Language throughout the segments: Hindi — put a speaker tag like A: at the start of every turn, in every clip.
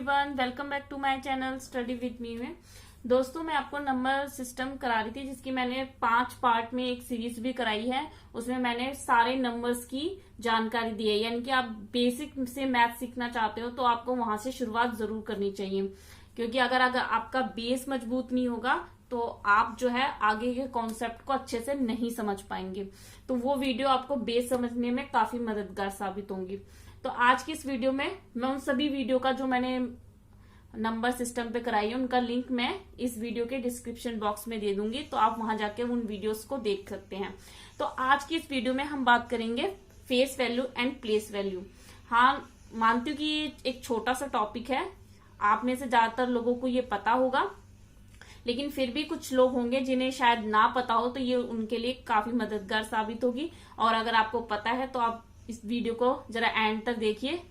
A: Everyone, welcome back to my channel study with me में। दोस्तों, मैं आपको नंबर सिस्टम करा रही थी जिसकी मैंने 5 पार्ट में एक सीरीज भी कराई है। उसमें मैंने सारे नंबर्स की जानकारी दी है, यानी कि आप बेसिक से मैथ सीखना चाहते हो तो आपको वहां से शुरुआत जरूर करनी चाहिए, क्योंकि अगर आपका बेस मजबूत नहीं होगा तो आप जो है आगे के कॉन्सेप्ट को अच्छे से नहीं समझ पाएंगे। तो वो वीडियो आपको बेस समझने में काफी मददगार साबित होंगी। तो आज की इस वीडियो में मैं उन सभी वीडियो का जो मैंने नंबर सिस्टम पे कराई है उनका लिंक मैं इस वीडियो के डिस्क्रिप्शन बॉक्स में दे दूंगी, तो आप वहां जाके उन वीडियोस को देख सकते हैं। तो आज की इस वीडियो में हम बात करेंगे face value and place value. हाँ, मानती हूँ कि एक छोटा सा टॉपिक है, आप में से ज्यादातर लोगों को ये पता होगा, लेकिन फिर भी कुछ लोग होंगे जिन्हें शायद ना पता हो, तो ये उनके लिए काफी मददगार साबित होगी। और अगर आपको पता है तो आप इस वीडियो को जरा एंड तक देखिए,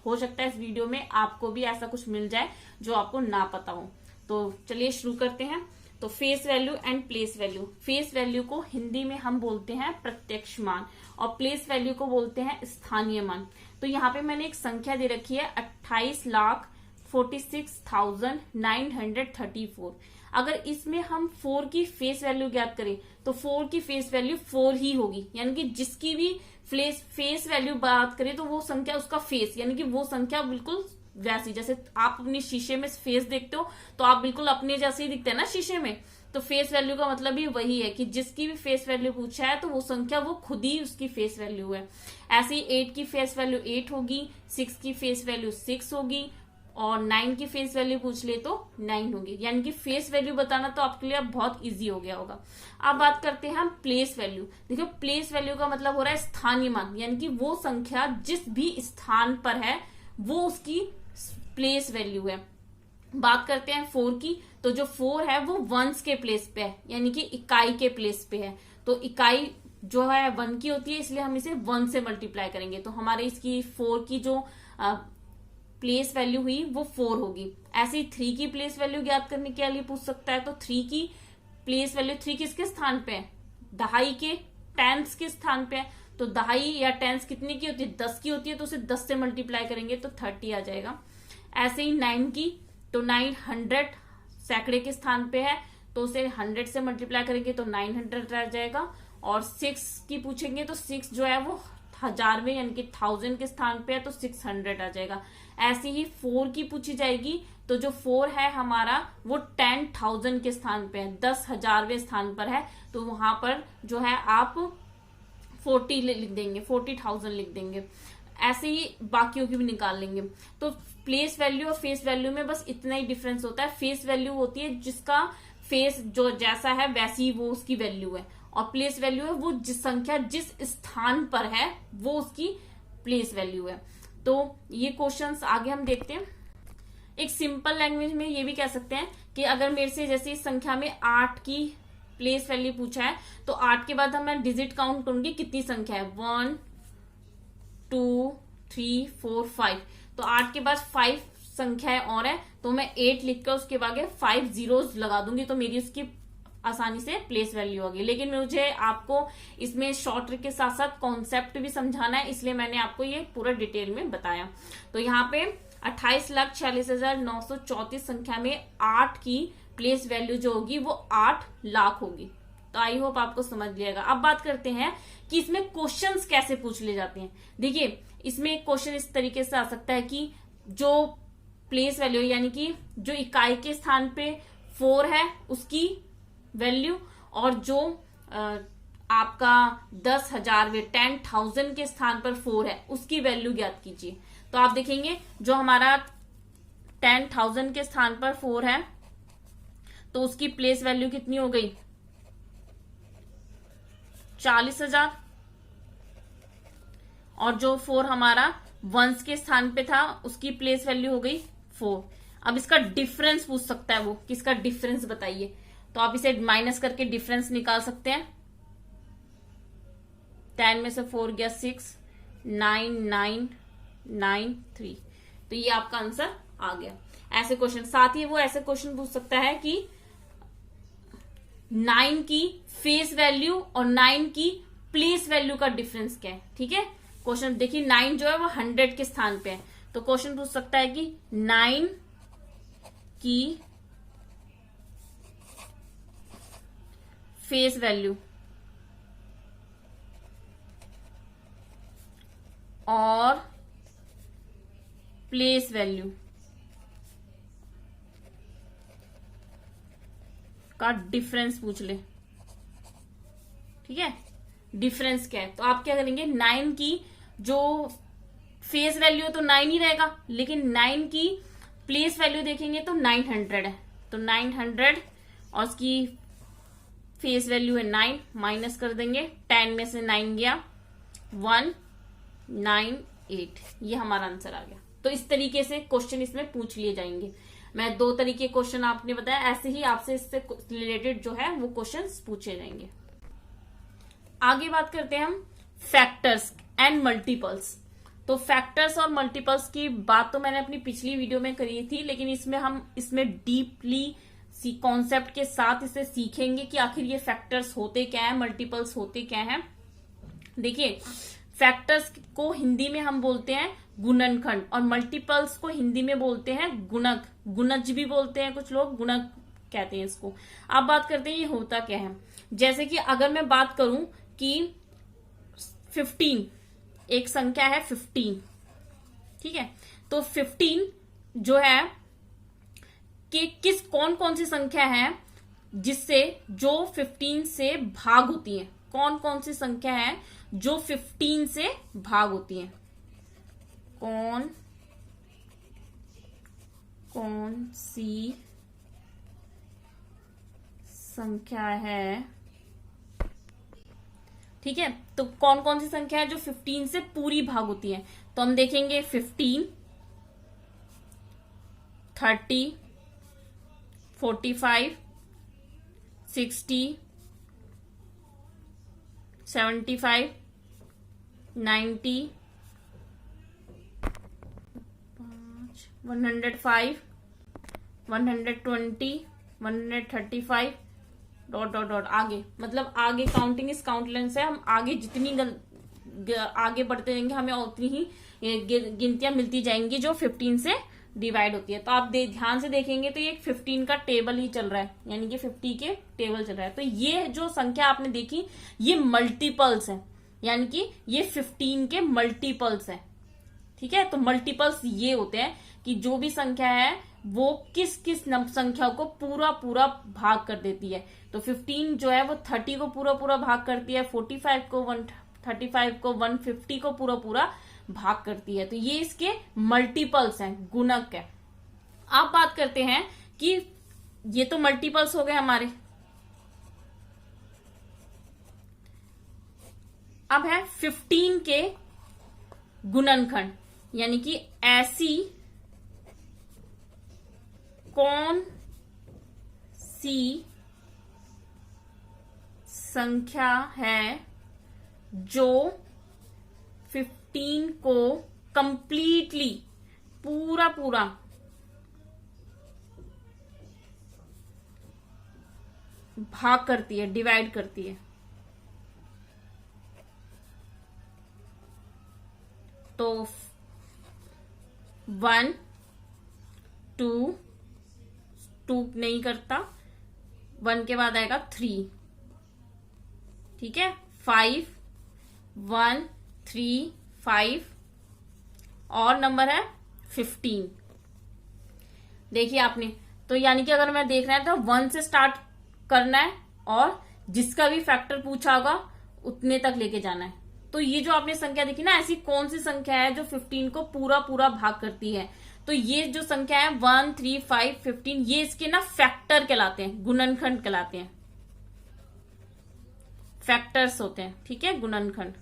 A: हो सकता है इस वीडियो में आपको भी ऐसा कुछ मिल जाए जो आपको ना पता हो। तो चलिए शुरू करते हैं। तो face value and place value. Face value को हिंदी में हम बोलते हैं प्रत्यक्ष मान और प्लेस वैल्यू को बोलते हैं स्थानीय मान। तो यहाँ पे मैंने एक संख्या दे रखी है 28,46,934। अगर इसमें हम 4 की फेस वैल्यू ज्ञात करें तो 4 की फेस वैल्यू 4 ही होगी, यानी कि जिसकी भी फेस वैल्यू बात करें तो वो संख्या उसका फेस, यानी कि वो संख्या बिल्कुल वैसी, जैसे आप अपने शीशे में फेस देखते हो तो आप बिल्कुल अपने जैसे ही दिखते हैं ना शीशे में। तो फेस वैल्यू का मतलब ही वही है कि जिसकी भी फेस वैल्यू पूछा है तो वो संख्या वो खुद ही उसकी फेस वैल्यू है। ऐसे ही 8 की फेस वैल्यू 8 होगी, 6 की फेस वैल्यू 6 होगी और 9 की फेस वैल्यू पूछ ले तो 9 होगी। यानी कि फेस वैल्यू बताना तो आपके लिए अब बहुत इजी हो गया होगा। अब बात करते हैं हम प्लेस वैल्यू। देखो, प्लेस वैल्यू का मतलब हो रहा है स्थानीय मान, यानी कि वो संख्या जिस भी स्थान पर है वो उसकी प्लेस वैल्यू है। बात करते हैं 4 की, तो जो 4 है वो वंस के प्लेस पे है, यानी कि इकाई के प्लेस पे है। तो इकाई जो है 1 की होती है, इसलिए हम इसे 1 से मल्टीप्लाई करेंगे। तो हमारे इसकी 4 की जो प्लेस वैल्यू हुई वो 4 होगी। ऐसे ही 3 की प्लेस वैल्यू ज्ञात करने के लिए पूछ सकता है, तो 3 की प्लेस वैल्यू 3 किसके स्थान पे है? दहाई के टेंस के स्थान पे है। तो दहाई या टेंस कितने की होती है? 10 की होती है, तो उसे 10 से मल्टीप्लाई करेंगे तो 30 आ जाएगा। ऐसे ही 9 की, तो 900 सैकड़े के स्थान पे है, तो उसे 100 से मल्टीप्लाई करेंगे तो 900 आ जाएगा। और 6 की पूछेंगे तो 6 जो है वो 1000 में यानी कि 1000 के स्थान पे है, तो 600 आ जाएगा। ऐसे ही 4 की पूछी जाएगी, तो जो 4 है हमारा वो 10,000 के स्थान पे है, 10,000वें स्थान पर है, तो वहां पर जो है आप 40 लिख देंगे, 40,000 लिख देंगे। ऐसे ही बाकियों की भी निकाल लेंगे। तो प्लेस वैल्यू और फेस वैल्यू में बस इतना ही डिफरेंस होता है। फेस वैल्यू होती है जिसका फेस जो जैसा है वैसी वो उसकी वैल्यू है, और प्लेस वैल्यू है वो जिस संख्या जिस स्थान पर है वो उसकी प्लेस वैल्यू है। तो ये क्वेश्चंस आगे हम देखते हैं। एक सिंपल लैंग्वेज में ये भी कह सकते हैं कि अगर मेरे से जैसे इस संख्या में 8 की प्लेस वैल्यू पूछा है, तो 8 के बाद हम मैं डिजिट काउंट करूंगी कितनी संख्या है, 1 2 3 4 5। तो 8 के बाद 5 संख्याएं और है, तो मैं 8 लिखकर उसके बाद 5 जीरोस लगा दूंगी, तो मेरी उसकी आसानी से प्लेस वैल्यू होगी। लेकिन मुझे आपको इसमें शॉर्ट ट्रिक के साथ साथ कॉन्सेप्ट भी समझाना है, इसलिए मैंने आपको ये पूरा डिटेल में बताया। तो यहाँ पे 28,46,934 संख्या में 8 की प्लेस वैल्यू जो होगी वो 8 लाख होगी। तो आई होप आपको समझ लिएगा। अब बात करते हैं कि इसमें क्वेश्चंस कैसे पूछ ले जाते हैं। देखिए, इसमें एक क्वेश्चन इस तरीके से आ सकता है कि जो प्लेस वैल्यू यानी कि जो इकाई के स्थान पे 4 है उसकी वैल्यू, और जो आपका 10,000वें 10,000 के स्थान पर 4 है उसकी वैल्यू ज्ञात कीजिए। तो आप देखेंगे जो हमारा 10,000 के स्थान पर 4 है तो उसकी प्लेस वैल्यू कितनी हो गई? 40,000। और जो 4 हमारा वंस के स्थान पे था उसकी प्लेस वैल्यू हो गई 4। अब इसका डिफरेंस पूछ सकता है, वो किसका डिफरेंस बताइए। तो आप इसे माइनस करके डिफरेंस निकाल सकते हैं। 10 में से 4 गया 6, 9 9 9 3। तो ये आपका आंसर आ गया। ऐसे क्वेश्चन, साथ ही वो ऐसे क्वेश्चन पूछ सकता है कि 9 की फेस वैल्यू और 9 की प्लेस वैल्यू का डिफरेंस क्या है। ठीक है, क्वेश्चन देखिए 9 जो है वो 100 के स्थान पे है, तो क्वेश्चन पूछ सकता है कि 9 उसकी फेस वैल्यू और प्लेस वैल्यू का डिफरेंस पूछ ले। ठीक है, डिफरेंस क्या है? तो आप क्या करेंगे, 9 की जो फेस वैल्यू तो 9 ही रहेगा, लेकिन 9 की प्लेस वैल्यू देखेंगे तो 900 है, तो 900 और उसकी फेस वैल्यू है 9, माइनस कर देंगे, 10 में से 9 गया 198, ये हमारा आंसर आ गया। तो इस तरीके से क्वेश्चन इसमें पूछ लिए जाएंगे। मैं 2 तरीके क्वेश्चन आपने बताया, ऐसे ही आपसे इससे रिलेटेड जो है वो क्वेश्चंस पूछे जाएंगे। आगे बात करते हैं हम फैक्टर्स एंड मल्टीपल्स। तो फैक्टर्स और मल्टीपल्स की बात तो मैंने अपनी पिछली वीडियो में करी थी, लेकिन इसमें हम डीपली कॉन्सेप्ट के साथ इसे सीखेंगे कि आखिर ये फैक्टर्स होते क्या है, मल्टीपल्स होते क्या है। देखिए, फैक्टर्स को हिंदी में हम बोलते हैं गुणनखंड और मल्टीपल्स को हिंदी में बोलते हैं गुणक, गुणज भी बोलते हैं कुछ लोग, गुणक कहते हैं इसको। अब बात करते हैं ये होता क्या है। जैसे कि अगर मैं बात करूं कि 15, एक संख्या है 15, ठीक है, तो 15 जो है कि कौन कौन सी संख्या है जिससे जो 15 से भाग होती है, कौन कौन सी संख्या है जो 15 से भाग होती है, कौन कौन सी संख्या है। ठीक है, तो कौन कौन सी संख्या है जो 15 से पूरी भाग होती है। तो हम देखेंगे 15, 30, 45, 60, 75, 90, 105, 120, 135 डॉट डॉट डॉट आगे, मतलब आगे काउंटिंग इस काउंटलेंस है। हम आगे जितनी आगे बढ़ते जाएंगे हमें उतनी ही गिनतियां मिलती जाएंगी जो 15 से डिवाइड होती है। तो आप ध्यान से देखेंगे तो ये 15 का टेबल ही चल रहा है, यानी कि 50 के टेबल चल रहा है। तो ये जो संख्या आपने देखी ये मल्टीपल्स है, यानी कि ये 15 के मल्टीपल्स है। ठीक है, तो मल्टीपल्स ये होते हैं कि जो भी संख्या है वो किस किस संख्या को पूरा पूरा भाग कर देती है। तो 15 जो है वो 30 को पूरा पूरा भाग करती है, 45 को 135 को 150 को पूरा पूरा भाग करती है। तो ये इसके मल्टीपल्स हैं, गुणक है। आप बात करते हैं कि ये तो मल्टीपल्स हो गए हमारे। अब है 15 के गुणनखंड, यानी कि ऐसी कौन सी संख्या है जो 15 को कंप्लीटली पूरा पूरा भाग करती है, डिवाइड करती है। तो 1, 2 नहीं करता, 1 के बाद आएगा 3, ठीक है, 5, 1, 3, 5 और नंबर है 15। देखिए आपने, तो यानी कि अगर मैं देख रहा है तो 1 से स्टार्ट करना है और जिसका भी फैक्टर पूछा होगा उतने तक लेके जाना है। तो ये जो आपने संख्या देखी ना, ऐसी कौन सी संख्या है जो 15 को पूरा पूरा भाग करती है। तो ये जो संख्या है 1, 3, 5, 15 ये इसके ना फैक्टर कहलाते हैं, गुणनखंड कहलाते हैं, फैक्टर्स होते हैं। ठीक है, गुणनखंड।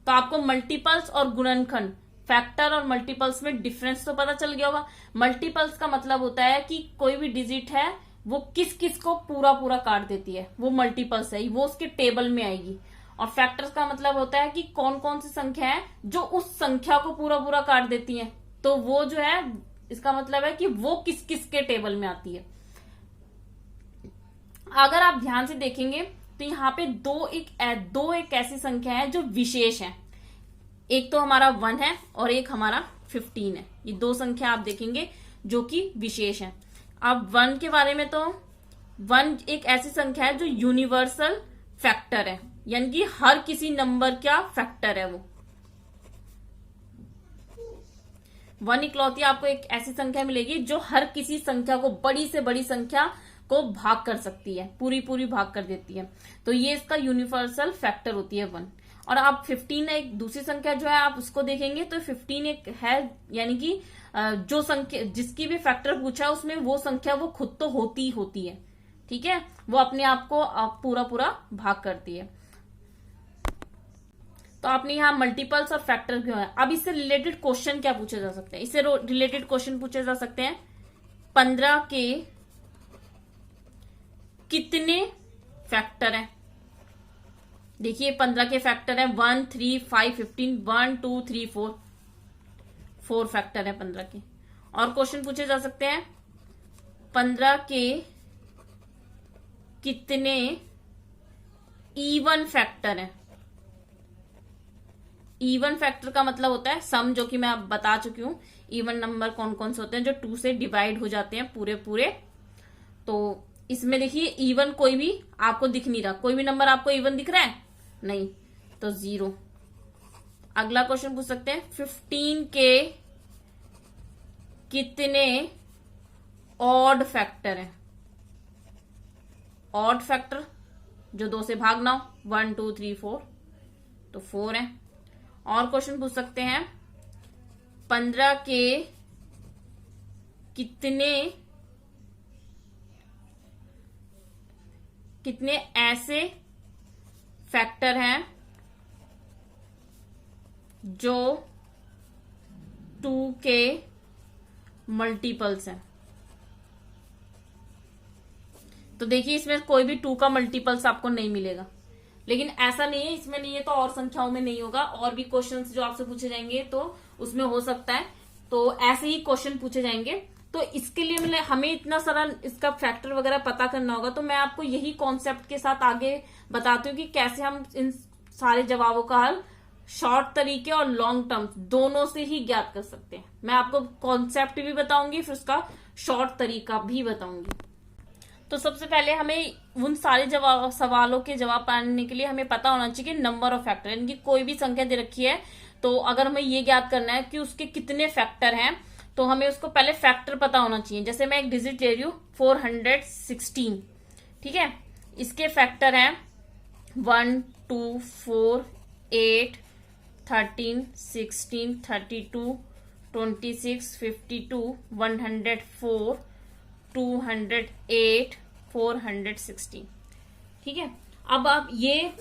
A: तो आपको मल्टीपल्स और गुणनखंड, फैक्टर और मल्टीपल्स में डिफरेंस तो पता चल गया होगा। मल्टीपल्स का मतलब होता है कि कोई भी डिजिट है वो किस किस को पूरा पूरा काट देती है, वो मल्टीपल्स है, वो उसके टेबल में आएगी। और फैक्टर्स का मतलब होता है कि कौन कौन सी संख्या है जो उस संख्या को पूरा पूरा काट देती है, तो वो जो है इसका मतलब है कि वो किस किस के टेबल में आती है। अगर आप ध्यान से देखेंगे तो यहाँ पे दो एक ऐसी संख्या है जो विशेष है। एक तो हमारा 1 है और एक हमारा 15 है। ये दो संख्या आप देखेंगे जो कि विशेष है। अब 1 के बारे में, तो 1 एक ऐसी संख्या है जो यूनिवर्सल फैक्टर है, यानी कि हर किसी नंबर का फैक्टर है वो। 1 इकलौती आपको एक ऐसी संख्या मिलेगी जो हर किसी संख्या को, बड़ी से बड़ी संख्या को भाग कर सकती है, पूरी पूरी भाग कर देती है। तो ये इसका यूनिवर्सल फैक्टर होती है 1। और आप 15 एक दूसरी संख्या जो है आप उसको देखेंगे तो 15 एक है, यानी कि जो संख्या जिसकी भी फैक्टर पूछा है उसमें वो संख्या वो खुद तो होती है, ठीक है, वो अपने आप को पूरा पूरा भाग करती है। तो आपने यहाँ मल्टीपल्स और फैक्टर क्यों है। अब इससे रिलेटेड क्वेश्चन क्या पूछे जा सकते हैं, इससे रिलेटेड क्वेश्चन पूछे जा सकते हैं 15 के कितने फैक्टर हैं। देखिए 15 के फैक्टर है 1, 3, 5, 15, 1, 2, 3, 4 फैक्टर है 15 के। और क्वेश्चन पूछे जा सकते हैं 15 के कितने इवन फैक्टर हैं। इवन फैक्टर का मतलब होता है सम, जो कि मैं अब बता चुकी हूं। इवन नंबर कौन कौन से होते हैं जो 2 से डिवाइड हो जाते हैं पूरे पूरे। तो इसमें देखिए इवन कोई भी आपको दिख नहीं रहा, कोई भी नंबर आपको इवन दिख रहा है नहीं, तो 0। अगला क्वेश्चन पूछ सकते हैं 15 के कितने ऑड फैक्टर हैं। ऑड फैक्टर जो 2 से भागना हो, 1, 2, 3, 4, तो 4 है। और क्वेश्चन पूछ सकते हैं 15 के कितने ऐसे फैक्टर हैं जो 2 के मल्टीपल्स हैं। तो देखिए इसमें कोई भी 2 का मल्टीपल्स आपको नहीं मिलेगा, लेकिन ऐसा नहीं है, इसमें नहीं है तो और संख्याओं में नहीं होगा। और भी क्वेश्चंस जो आपसे पूछे जाएंगे तो उसमें हो सकता है, तो ऐसे ही क्वेश्चन पूछे जाएंगे। तो इसके लिए हमें इतना सारा इसका फैक्टर वगैरह पता करना होगा। तो मैं आपको यही कॉन्सेप्ट के साथ आगे बताती हूँ कि कैसे हम इन सारे जवाबों का हल शॉर्ट तरीके और लॉन्ग टर्म दोनों से ही ज्ञात कर सकते हैं। मैं आपको कॉन्सेप्ट भी बताऊंगी, फिर उसका शॉर्ट तरीका भी बताऊंगी। तो सबसे पहले हमें उन सारे सवालों के जवाब पाने के लिए हमें पता होना चाहिए कि नंबर ऑफ फैक्टर, यानी कि कोई भी संख्या दे रखी है तो अगर हमें ये ज्ञात करना है कि उसके कितने फैक्टर हैं तो हमें उसको पहले फैक्टर पता होना चाहिए। जैसे मैं एक डिजिट ले रही हूं 416, ठीक है, इसके फैक्टर हैं 1, 2, 4, 8, 13, 16, 32, 26, 52, 104, 208, 416, ठीक है। अब आप ये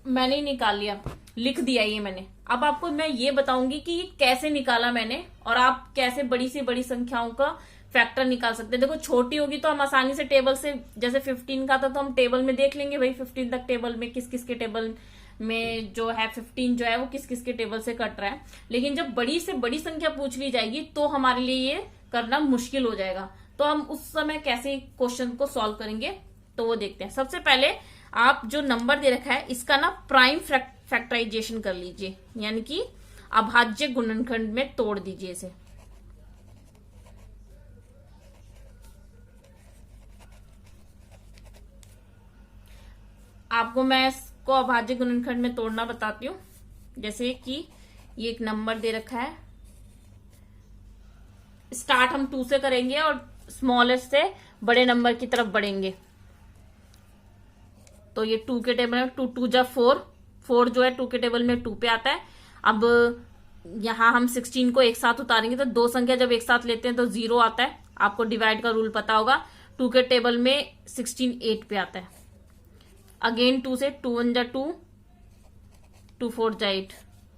A: मैंने निकाल लिया, लिख दिया ये मैंने। अब आपको मैं ये बताऊंगी कि ये कैसे निकाला मैंने और आप कैसे बड़ी से बड़ी संख्याओं का फैक्टर निकाल सकते हैं। देखो छोटी होगी तो हम आसानी से टेबल से, जैसे 15 का था तो हम टेबल में देख लेंगे भाई 15 तक टेबल में किस किस के टेबल में जो है 15 जो है वो किस किस के टेबल से कट रहा है। लेकिन जब बड़ी से बड़ी संख्या पूछ ली जाएगी तो हमारे लिए ये करना मुश्किल हो जाएगा। तो हम उस समय कैसे क्वेश्चन को सॉल्व करेंगे तो वो देखते हैं। सबसे पहले आप जो नंबर दे रखा है इसका ना प्राइम फैक्टराइजेशन कर लीजिए, यानी कि अभाज्य गुणनखंड में तोड़ दीजिए इसे। आपको मैं इसको अभाज्य गुणनखंड में तोड़ना बताती हूँ। जैसे कि ये एक नंबर दे रखा है, स्टार्ट हम 2 से करेंगे और स्मॉलेस्ट से बड़े नंबर की तरफ बढ़ेंगे। तो ये 2 के टेबल में 2, 2 जा 4, 4 जो है 2 के टेबल में 2 पे आता है। अब यहां हम 16 को एक साथ उतारेंगे तो दो संख्या जब एक साथ लेते हैं तो 0 आता है। आपको डिवाइड का रूल पता होगा। 2 के टेबल में 16 8 पे आता है। अगेन 2 से 2 1 जा 2, 2 4 जा 8,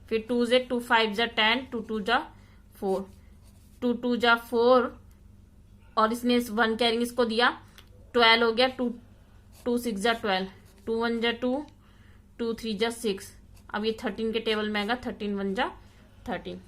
A: फिर 2 से 2 5 जा 10, 2 2 जा 4, 2 2 जा 4 और इसने 1 कैरिंग इसको दिया 12 हो गया। 2 2 6 जा 12, 2 1 जा 2, 2 3 जा 6। अब ये 13 के टेबल में आएगा 13 1 जा 13।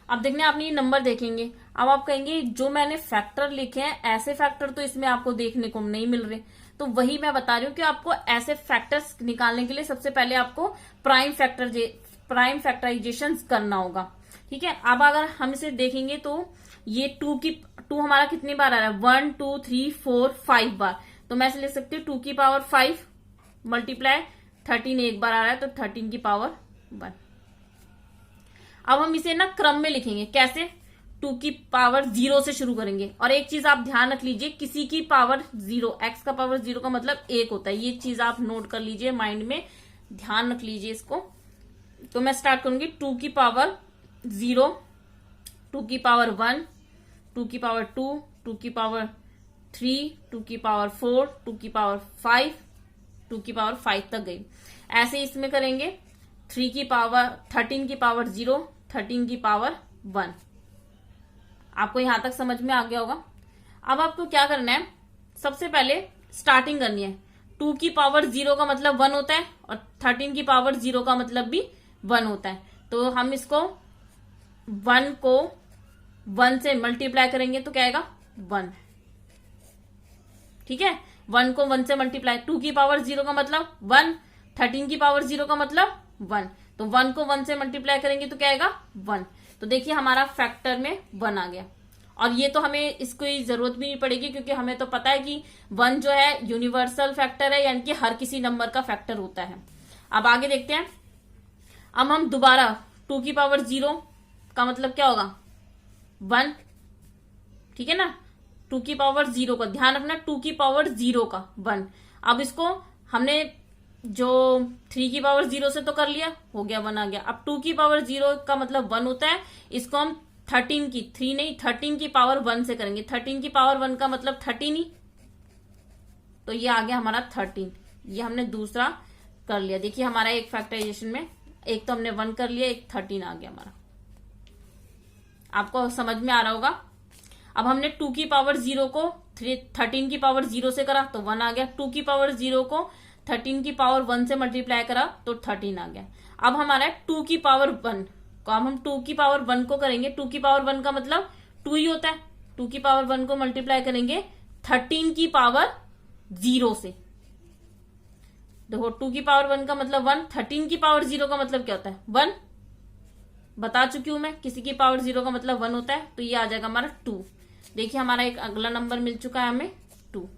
A: अब देखने आपने ये नंबर देखेंगे, अब आप कहेंगे जो मैंने फैक्टर लिखे हैं ऐसे फैक्टर तो इसमें आपको देखने को नहीं मिल रहे, तो वही मैं बता रही हूँ कि आपको ऐसे फैक्टर्स निकालने के लिए सबसे पहले आपको प्राइम फैक्टराइजेशन करना होगा। ठीक है, अब अगर हम इसे देखेंगे तो ये टू हमारा कितनी बार आ रहा है, 1 2 3 4 5 बार, तो मैं इसे लिख सकती हूँ 2 की पावर 5 मल्टीप्लाई 13 एक बार आ रहा है तो 13 की पावर 1। अब हम इसे ना क्रम में लिखेंगे, कैसे, 2 की पावर 0 से शुरू करेंगे। और एक चीज आप ध्यान रख लीजिए, किसी की पावर 0, x का पावर 0 का मतलब 1 होता है, ये चीज आप नोट कर लीजिए, माइंड में ध्यान रख लीजिए इसको। तो मैं स्टार्ट करूंगी 2 की पावर 0, 2 की पावर 1, 2 की पावर 2, 2 की पावर 3, 2 की पावर 4, 2 की पावर 5, 2 की पावर 5 तक गई। ऐसे इसमें करेंगे 13 की पावर 0, 13 की पावर 1। आपको यहां तक समझ में आ गया होगा। अब आपको क्या करना है, सबसे पहले स्टार्टिंग करनी है। 2 की पावर 0 का मतलब 1 होता है और 13 की पावर 0 का मतलब भी 1 होता है। तो हम इसको 1 को 1 से मल्टीप्लाई करेंगे तो क्या आएगा, 1। ठीक है, 1 को 1 से मल्टीप्लाई, 2 की पावर 0 का मतलब 1, 13 की पावर 0 का मतलब 1, तो 1 को 1 से मल्टीप्लाई करेंगे तो क्या आएगा, 1। तो देखिए हमारा फैक्टर में 1 आ गया। और ये तो हमें इसकी जरूरत भी नहीं पड़ेगी क्योंकि हमें तो पता है कि 1 जो है यूनिवर्सल फैक्टर है, यानी कि हर किसी नंबर का फैक्टर होता है। अब आगे देखते हैं। अब हम दोबारा 2 की पावर 0 का मतलब क्या होगा, 1। ठीक है ना, 2 की पावर 0 का ध्यान रखना, 2 की पावर 0 का 1। अब इसको हमने जो 3 की पावर 0 से तो कर लिया, हो गया 1 आ गया। अब 2 की पावर 0 का मतलब 1 होता है, इसको हम 13 की पावर 1 से करेंगे। 13 की पावर 1 का मतलब 13 ही, तो ये आ गया हमारा 13। ये हमने दूसरा कर लिया। देखिए हमारा एक फैक्टराइजेशन में एक तो हमने 1 कर लिया, एक 13 आ गया हमारा। आपको समझ में आ रहा होगा। अब हमने 2 की पावर 0 को 13 की पावर 0 से करा तो 1 आ गया। 2 की पावर 0 को 13 की पावर 1 से मल्टीप्लाई करा तो 13 आ गया। अब हमारा 2 की पावर 1 को, अब हम 2 की पावर 1 को करेंगे। 2 की पावर 1 का मतलब 2 ही होता है। 2 की पावर 1 को मल्टीप्लाई करेंगे 13 की पावर 0 से। देखो 2 की पावर 1 का मतलब 1, 13 की पावर 0 का मतलब क्या होता है, 1। बता चुकी हूं मैं, किसी की पावर 0 का मतलब 1 होता है, तो ये आ जाएगा हमारा 2। देखिए हमारा एक अगला नंबर मिल चुका है हमें 2।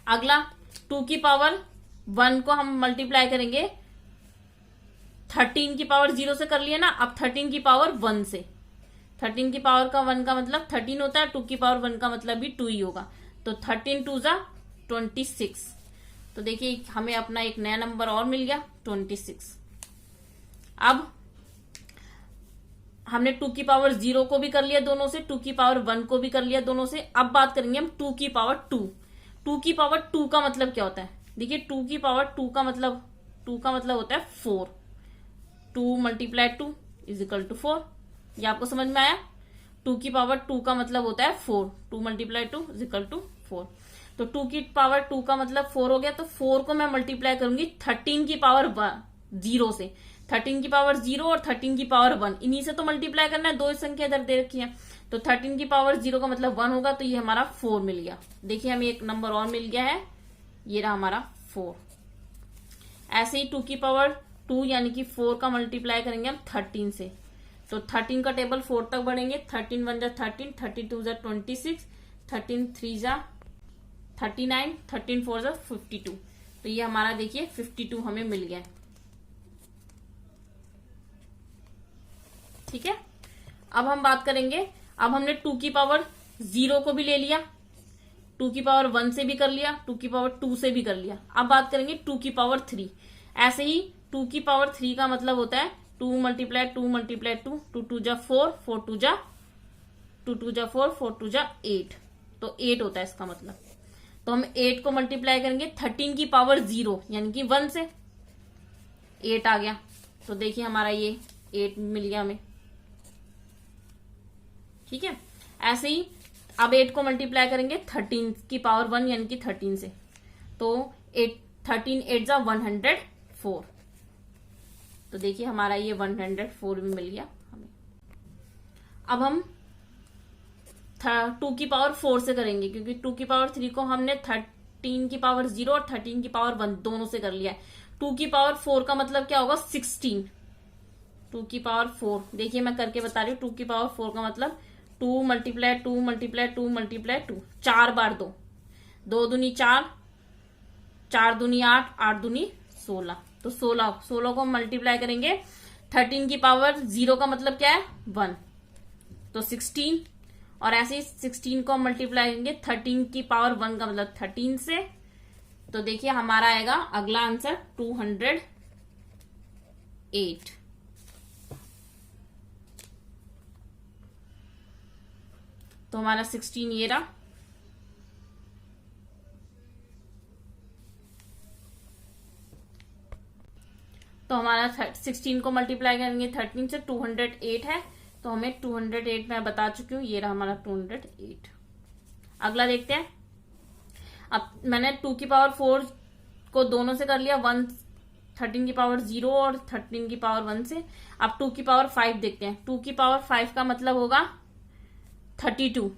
A: अगला 2 की पावर 1 को हम मल्टीप्लाई करेंगे 13 की पावर 0 से कर लिया ना, अब 13 की पावर 1 से। 13 की पावर का 1 का मतलब 13 होता है, 2 की पावर 1 का मतलब भी 2 ही होगा, तो 13 2 जा 26। तो देखिए हमें अपना एक नया नंबर और मिल गया 26। अब हमने 2 की पावर 0 को भी कर लिया दोनों से, 2 की पावर 1 को भी कर लिया दोनों से। अब बात करेंगे हम 2 की पावर 2। 2 की पावर 2 का मतलब क्या होता है, देखिए 2 की पावर 2 का मतलब होता है 4। 2 मल्टीप्लाई 2 इज इक्वल टू 4। ये आपको समझ में आया। 2 की पावर 2 का मतलब होता है 4। 2 मल्टीप्लाई 2 इज इक्वल टू 4। तो 2 की पावर 2 का मतलब 4 हो गया, तो 4 को मैं मल्टीप्लाई करूंगी 13 की पावर 0 से। 13 की पावर 0 और 13 की पावर 1, इन्हीं से तो मल्टीप्लाई करना है, दो संख्या इधर दे रखी है। तो 13 की पावर 0 का मतलब 1 होगा, तो ये हमारा 4 मिल गया। देखिए हमें एक नंबर और मिल गया है, ये रहा हमारा 4। ऐसे ही 2 की पावर 2 यानी कि 4 का मल्टीप्लाई करेंगे हम 13 से, तो 13 का टेबल 4 तक बढ़ेंगे। 13 1 जा 13, 32 जा 26, 13 3 जा 39, 13 4 जा 52। तो ये हमारा देखिए 52 हमें मिल गया है। ठीक है, अब हम बात करेंगे। अब हमने 2 की पावर 0 को भी ले लिया, 2 की पावर 1 से भी कर लिया, 2 की पावर 2 से भी कर लिया। अब बात करेंगे 2 की पावर 3। ऐसे ही 2 की पावर 3 का मतलब होता है 2 मल्टीप्लाई 2 मल्टीप्लाई 2, 2 2 जा 4, 4 2 जा 2 2 जा 4, 4 2 जा 8, तो 8 होता है इसका मतलब। तो हम 8 को मल्टीप्लाई करेंगे 13 की पावर 0 यानी कि 1 से, 8 आ गया। तो देखिए हमारा ये 8 मिल गया हमें। ठीक है, ऐसे ही अब 8 को मल्टीप्लाई करेंगे 13 की पावर 1 यानी कि 13 से, तो 13 8 जा 104। तो देखिए हमारा ये 104 भी मिल गया हमें। अब हम 2 की पावर 4 से करेंगे, क्योंकि 2 की पावर 3 को हमने 13 की पावर 0 और 13 की पावर 1 दोनों से कर लिया है। 2 की पावर 4 का मतलब क्या होगा 16। 2 की पावर 4 देखिए मैं करके बता रही हूँ। 2 की पावर 4 का मतलब 2 मल्टीप्लाई 2 मल्टीप्लाई 2 मल्टीप्लाई 2, 4 बार 2, 2 दूनी 4, 4 दूनी 8, 8 दूनी 16, तो 16 को मल्टीप्लाई करेंगे। 13 की पावर 0 का मतलब क्या है 1, तो 16, और ऐसे ही 16 को मल्टीप्लाई करेंगे 13 की पावर 1 का मतलब 13 से, तो देखिए हमारा आएगा अगला आंसर 208। तो हमारा 16 ये रहा। तो हमारा 16 को मल्टीप्लाई करेंगे 13 से, 208 है, तो हमें 208 मैं बता चुकी हूँ, ये रहा हमारा 208। अगला देखते हैं। अब मैंने 2 की पावर 4 को दोनों से कर लिया, 1 13 की पावर 0 और 13 की पावर 1 से। अब 2 की पावर 5 देखते हैं। 2 की पावर 5 का मतलब होगा 32।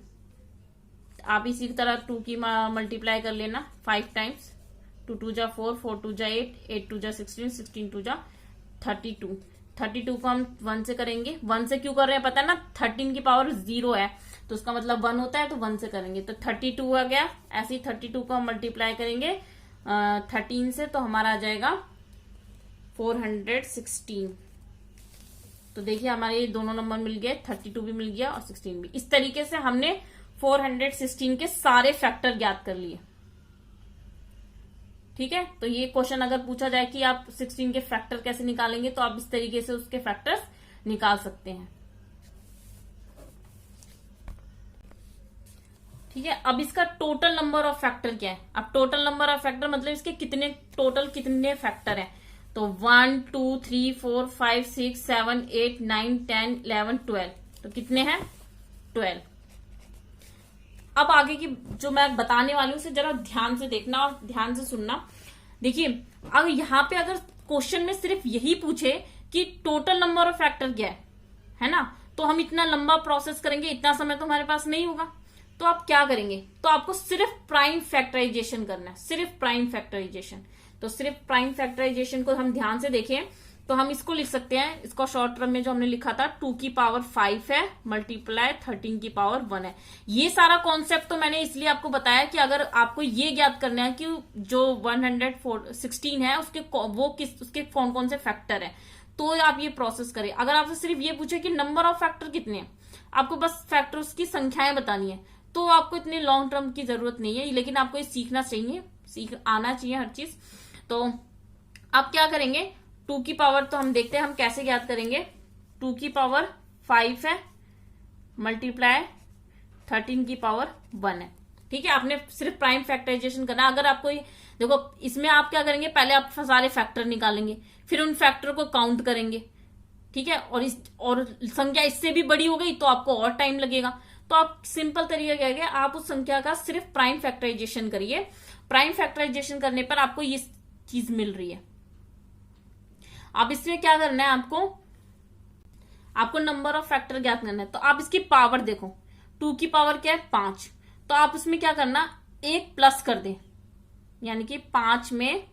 A: आप इसी तरह 2 की मल्टीप्लाई कर लेना 5 टाइम्स, 2 2 जा 4, 4 2 जा 8, 8 2 जा 16, 16 2 जा 32। 32 को हम 1 से करेंगे। 1 से क्यों कर रहे हैं पता है ना, 13 की पावर 0 है तो उसका मतलब 1 होता है, तो 1 से करेंगे, तो 32 आ गया। ऐसे ही 32 को हम मल्टीप्लाई करेंगे 13 से, तो हमारा आ जाएगा 416। तो देखिए हमारे ये दोनों नंबर मिल गए, 32 भी मिल गया और 16 भी। इस तरीके से हमने 416 के सारे फैक्टर ज्ञात कर लिए। ठीक है, तो ये क्वेश्चन अगर पूछा जाए कि आप 16 के फैक्टर कैसे निकालेंगे, तो आप इस तरीके से उसके फैक्टर्स निकाल सकते हैं। ठीक है, अब इसका टोटल नंबर ऑफ फैक्टर क्या है। अब टोटल नंबर ऑफ फैक्टर मतलब इसके कितने फैक्टर हैं, तो 1 2 3 4 5 6 7 8 9 10 11 12, तो कितने हैं 12। अब आगे की जो मैं बताने वाली हूं उसे जरा ध्यान से देखना और ध्यान से सुनना। देखिए अब यहाँ पे अगर क्वेश्चन में सिर्फ यही पूछे कि टोटल नंबर ऑफ फैक्टर क्या है ना, तो हम इतना लंबा प्रोसेस करेंगे, इतना समय तो हमारे पास नहीं होगा। तो आप क्या करेंगे, तो आपको सिर्फ प्राइम फैक्टराइजेशन करना है, सिर्फ प्राइम फैक्टराइजेशन। तो सिर्फ प्राइम फैक्टराइजेशन को हम ध्यान से देखें तो हम इसको लिख सकते हैं, इसको शॉर्ट टर्म में जो हमने लिखा था 2 की पावर 5 है मल्टीप्लाई 13 की पावर 1 है। ये सारा कॉन्सेप्ट तो मैंने इसलिए आपको बताया कि अगर आपको ये ज्ञात करना है कि जो 116 है उसके कौन कौन से फैक्टर है, तो आप ये प्रोसेस करें। अगर आपसे सिर्फ ये पूछे कि नंबर ऑफ फैक्टर कितने हैं, आपको बस फैक्टर्स की संख्याएं बतानी है, तो आपको इतने लॉन्ग टर्म की जरूरत नहीं है, लेकिन आपको ये सीखना चाहिए, आना चाहिए हर चीज। तो आप क्या करेंगे, 2 की पावर तो हम देखते हैं हम कैसे ज्ञात करेंगे। 2 की पावर 5 है मल्टीप्लाई 13 की पावर 1 है। ठीक है, आपने सिर्फ प्राइम फैक्टराइजेशन करना। अगर आपको देखो इसमें आप क्या करेंगे, पहले आप सारे फैक्टर निकालेंगे, फिर उन फैक्टर को काउंट करेंगे। ठीक है, और संख्या इससे भी बड़ी हो गई तो आपको और टाइम लगेगा। तो आप सिंपल तरीका क्या है, आप उस संख्या का सिर्फ प्राइम फैक्टराइजेशन करिए। प्राइम फैक्टराइजेशन करने पर आपको ये चीज मिल रही है। अब इसमें क्या करना है, आपको नंबर ऑफ फैक्टर ज्ञात करना है। तो आप इसकी पावर देखो, 2 की पावर क्या है 5, तो आप उसमें क्या करना, 1 प्लस कर दें, यानी कि 5 में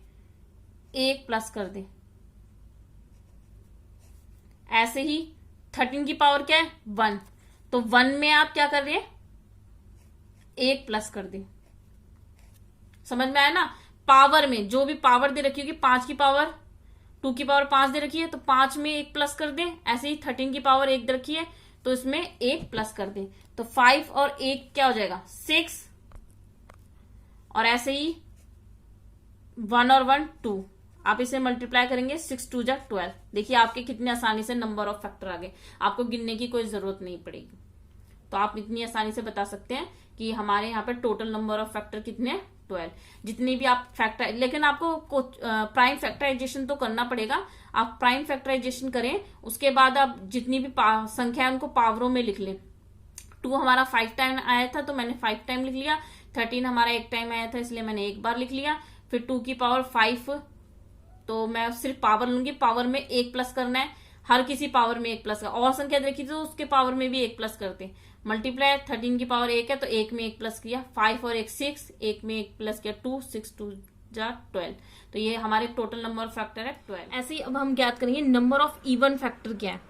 A: 1 प्लस कर दें। ऐसे ही 13 की पावर क्या है 1, तो 1 में आप क्या कर रहे हैं 1 प्लस कर दें। समझ में आया ना, पावर में जो भी पावर दे रखी होगी, 5 की पावर 2 की पावर 5 दे रखी है तो 5 में 1 प्लस कर दें। ऐसे ही 13 की पावर 1 दे रखी है तो इसमें 1 प्लस कर दें, तो 5 और 1 क्या हो जाएगा 6, और ऐसे ही 1 और 1 2, आप इसे मल्टीप्लाई करेंगे 6 2 जा 12। देखिए आपके कितने आसानी से नंबर ऑफ फैक्टर आ गए, आपको गिनने की कोई जरूरत नहीं पड़ेगी। तो आप इतनी आसानी से बता सकते हैं कि हमारे यहाँ पे टोटल नंबर ऑफ फैक्टर कितने हैं 12। जितनी भी आप फैक्टर, लेकिन आपको प्राइम फैक्टराइजेशन तो करना पड़ेगा। आप प्राइम फैक्टराइजेशन करें, उसके बाद आप जितनी भी संख्या है उनको पावरों में लिख लें। 2 हमारा 5 टाइम आया था तो मैंने 5 टाइम लिख लिया। 13 हमारा 1 टाइम आया था इसलिए मैंने 1 बार लिख लिया। फिर 2 की पावर 5, तो मैं सिर्फ पावर लूंगी, पावर में 1 प्लस करना है। हर किसी पावर में 1 प्लस का, और संख्या देखी तो उसके पावर में भी 1 प्लस करते। मल्टीप्लाई 13 की पावर 1 है तो 1 में 1 प्लस किया, 5 और 1 6, 1 में 1 प्लस किया 2, 6 2 जा 12। तो ये हमारे टोटल नंबर ऑफ फैक्टर है 12। ऐसे ही अब हम ज्ञात करेंगे नंबर ऑफ इवन फैक्टर क्या है,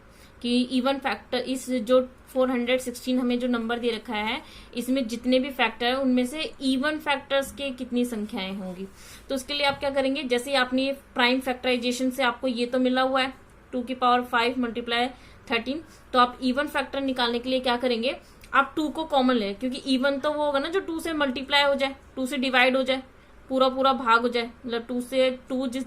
A: कि इवन फैक्टर इस जो 416 हमें जो नंबर दे रखा है इसमें जितने भी फैक्टर है उनमें से इवन फैक्टर्स के कितनी संख्याएं होंगी। तो उसके लिए आप क्या करेंगे, जैसे आपने प्राइम फैक्टराइजेशन से आपको ये तो मिला हुआ है 2 की पावर 5 मल्टीप्लाई 13, तो आप इवन फैक्टर निकालने के लिए क्या करेंगे, आप 2 को कॉमन ले, क्योंकि इवन तो वो होगा ना जो 2 से मल्टीप्लाई हो जाए, 2 से डिवाइड हो जाए, पूरा पूरा भाग हो जाए, मतलब 2 से 2 जिस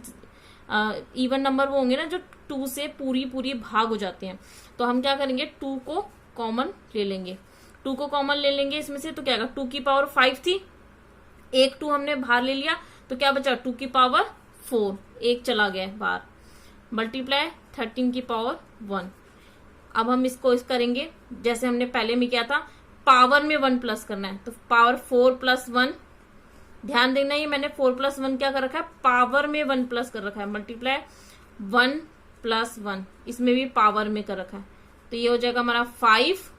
A: इवन नंबर वो होंगे ना जो 2 से पूरी पूरी भाग हो जाते हैं। तो हम क्या करेंगे 2 को कॉमन ले लेंगे, 2 को कॉमन ले लेंगे इसमें से, तो क्या होगा 2 की पावर 5 थी, एक 2 हमने बाहर ले लिया तो क्या बचा 2 की पावर 4, एक चला गया बाहर, मल्टीप्लाई 13 की पावर 1। अब हम इसको इस करेंगे जैसे हमने पहले में किया था, पावर में 1 प्लस करना है, तो पावर 4 प्लस 1, ध्यान देना ये मैंने 4 प्लस 1 क्या कर रखा है, पावर में 1 प्लस कर रखा है, मल्टीप्लाई 1 प्लस 1, इसमें भी पावर में कर रखा है, तो ये हो जाएगा हमारा 5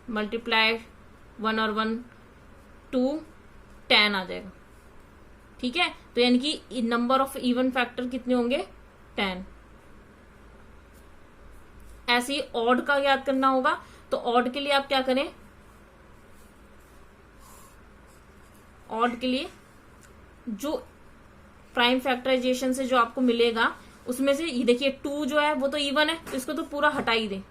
A: मल्टीप्लाई 1 और 1 2, 10 आ जाएगा। ठीक है, तो यानी कि नंबर ऑफ इवन फैक्टर कितने होंगे 10। ऐसे ही ऑड का याद करना होगा, तो ऑड के लिए आप क्या करें, ऑड के लिए जो प्राइम फैक्टराइजेशन से जो आपको मिलेगा उसमें से ये देखिए 2 जो है वो तो इवन है तो इसको तो पूरा हटा ही दें।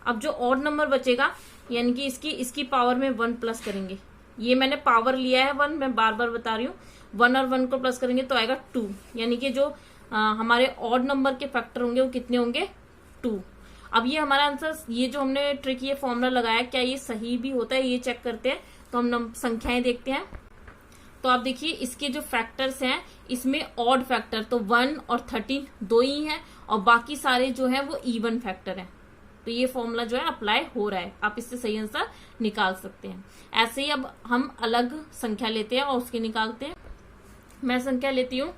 A: अब जो ऑड नंबर बचेगा यानी कि इसकी पावर में 1 प्लस करेंगे, ये मैंने पावर लिया है 1, मैं बार बार बता रही हूँ, 1 और 1 को प्लस करेंगे तो आएगा 2, यानी कि जो हमारे ऑड नंबर के फैक्टर होंगे वो कितने होंगे 2। अब ये हमारा आंसर, ये जो हमने ट्रिक ये फॉर्मूला लगाया क्या ये सही भी होता है ये चेक करते हैं, तो हम संख्याएं देखते हैं। तो आप देखिए इसके जो फैक्टर्स हैं इसमें ऑड फैक्टर तो 1 और 13 दो ही हैं और बाकी सारे जो हैं वो इवन फैक्टर हैं। तो ये फॉर्मूला जो है अप्लाई हो रहा है, आप इससे सही आंसर निकाल सकते हैं। ऐसे ही अब हम अलग संख्या लेते हैं और उसके निकालते हैं। मैं संख्या लेती हूँ